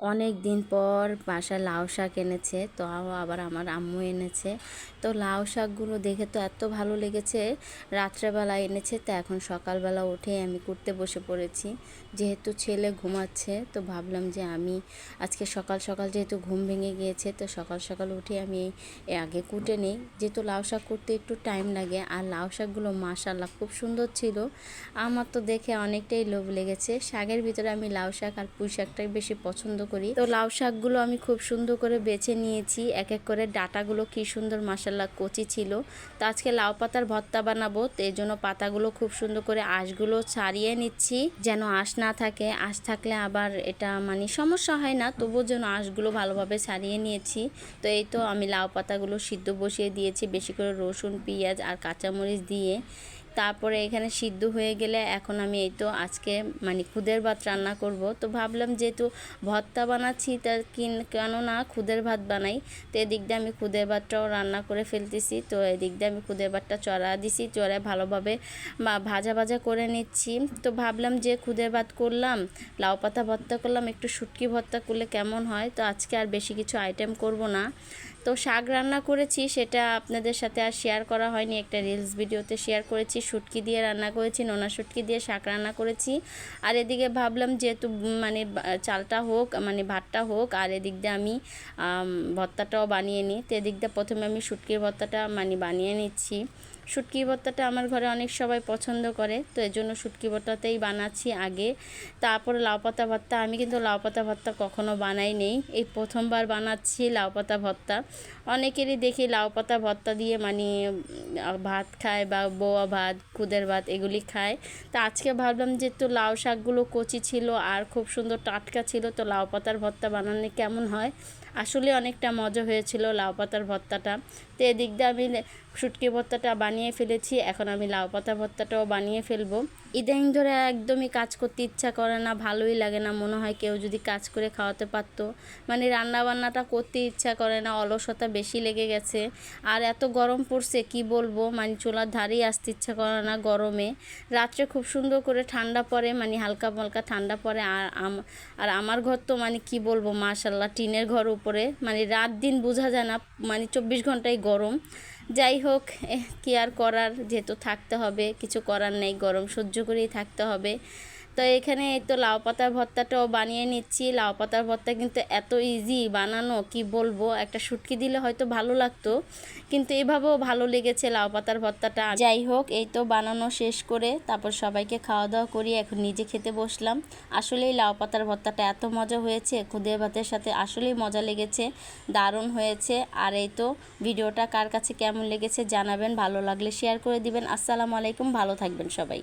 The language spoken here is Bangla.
অনেক দিন পর বাসায় লাউ শাক এনেছে, তো আবার আমার আম্মু এনেছে। তো লাউ শাকগুলো দেখে তো এত ভালো লেগেছে, রাত্রেবেলা এনেছে। তো এখন সকালবেলা উঠে আমি কুটতে বসে পড়েছি। যেহেতু ছেলে ঘুমাচ্ছে, তো ভাবলাম যে আমি আজকে সকাল সকাল যেহেতু ঘুম ভেঙে গিয়েছে, তো সকাল সকাল উঠে আমি আগে কুটে নিই। যেহেতু লাউ শাক করতে একটু টাইম লাগে, আর লাউ শাকগুলো মাশাআল্লাহ খুব সুন্দর ছিল। আমার তো দেখে অনেকটাই লোভ লেগেছে। শাকের ভিতরে আমি লাউ শাক আর পুঁই শাকটাই বেশি পছন্দ করি। তো লাউ শাকগুলো আমি খুব সুন্দর করে বেছে নিয়েছি, এক এক করে ডাটাগুলো কি সুন্দর মাশাআল্লাহ কচি ছিল। তো আজকে লাউ পাতার ভর্তা বানাবো, তো এই জন্য পাতাগুলো খুব সুন্দর করে আঁশগুলো ছাড়িয়ে নিচ্ছি, যেন আঁশ না থাকে। আঁশ থাকলে আবার এটা মানে সমস্যা হয় না, তবুও যেন আঁশগুলো ভালোভাবে ছাড়িয়ে নিয়েছি। তো এই তো আমি লাউ পাতাগুলো সিদ্ধ বসিয়ে দিয়েছি, বেশি করে রসুন, পেঁয়াজ আর কাঁচামরিচ দিয়ে। তারপরে এখানে সিদ্ধ হয়ে গেলে এখন আমি এই তো আজকে মানে খুদের ভাত রান্না করব। তো ভাবলাম যেহেতু ভর্তা বানাচ্ছি, তা কেননা খুদের ভাত বানাই। তো এদিক দিয়ে আমি খুদের ভাতটাও রান্না করে ফেলতেছি। তো এদিক দিয়ে আমি খুদের ভাতটা চড়া দিছি, চড়ায় ভালোভাবে ভাজা ভাজা করে নিচ্ছি। তো ভাবলাম যে খুদের ভাত করলাম, লাউ পাতা ভর্তা করলাম, একটু শুটকি ভর্তা করলে কেমন হয়। তো আজকে আর বেশি কিছু আইটেম করব না। তো শাক রান্না করেছি, সেটা আপনাদের সাথে আর শেয়ার করা হয়নি, একটা রিলস ভিডিওতে শেয়ার করেছি। শুটকি দিয়ে রান্না করেছি, নোনা শুটকি দিয়ে শাক রান্না করেছি। আর এদিকে ভাবলাম যেহেতু মানে চালটা হোক, মানে ভাতটা হোক, আর এদিক দিয়ে আমি ভর্তাটাও বানিয়ে নিই। তো এদিক দিয়ে প্রথমে আমি শুটকির ভর্তাটা মানে বানিয়ে নিচ্ছি। শুটকি ভর্তাটা আমার ঘরে অনেক সবাই পছন্দ করে, তো এর জন্য শুটকি ভর্তাতেই বানাচ্ছি আগে। তারপরে লাউ পাতা ভর্তা, আমি কিন্তু লাউ পাতা ভর্তা কখনো বানাই নেই, এই প্রথমবার বানাচ্ছি লাউ পাতা ভর্তা। অনেকেরই দেখি লাউ পাতা ভর্তা দিয়ে মানে ভাত খায়, বা বোয়া ভাত, খুদের ভাত এগুলি খায়। তো আজকে ভাবলাম যে তো লাউ শাকগুলো কচি ছিল আর খুব সুন্দর টাটকা ছিল, তো লাউ পাতার ভর্তা বানালে কেমন হয়। আসলে অনেকটা মজা হয়েছিল লাউ পাতার ভর্তাটা। তো এদিক দিয়ে আমি শুটকি ভর্তাটা বানিয়ে ফেলেছি, এখন আমি লাউ পাতা ভর্তাটাও বানিয়ে ফেলবো। ইদানিং ধরে একদমই কাজ করতে ইচ্ছা করে না, ভালোই লাগে না। মনে হয় কেউ যদি কাজ করে খাওয়াতে পারতো, মানে রান্না বান্নাটা করতে ইচ্ছা করে না, অলসতা বেশি লেগে গেছে। আর এত গরম পড়ছে কি বলবো, মানে চুলার ধারেই আসতে ইচ্ছা করে না গরমে। রাত্রে খুব সুন্দর করে ঠান্ডা পড়ে, মানে হালকা হালকা ঠান্ডা পড়ে। আর আমার ঘর তো মানে কি বলবো মাশাআল্লাহ টিনের ঘর উপরে, মানে রাত দিন বোঝা যায় না, মানে 24 ঘন্টাই গরম। যাই হোক, কি আর করার, যেহেতু থাকতে হবে, কিছু করার নেই, গরম সহ্য করেই থাকতে হবে। তো এখানে এই তো লাউ পাতার ভর্তাটাও বানিয়ে নিচ্ছি। লাউ পাতার ভর্তা কিন্তু এত ইজি বানানো, কি বলবো, একটা শুটকি দিলে হয়তো ভালো লাগতো, কিন্তু এভাবেও ভালো লেগেছে লাউ পাতার ভর্তাটা। যাই হোক, এই তো বানানো শেষ করে তারপর সবাইকে খাওয়া দাওয়া করি, এখন নিজে খেতে বসলাম। আসলেই লাউ পাতার ভর্তাটা এত মজা হয়েছে, খুদে ভাতের সাথে আসলেই মজা লেগেছে, দারুণ হয়েছে। আর এই তো ভিডিওটা কার কাছে কেমন লেগেছে জানাবেন, ভালো লাগলে শেয়ার করে দিবেন। আসসালামু আলাইকুম, ভালো থাকবেন সবাই।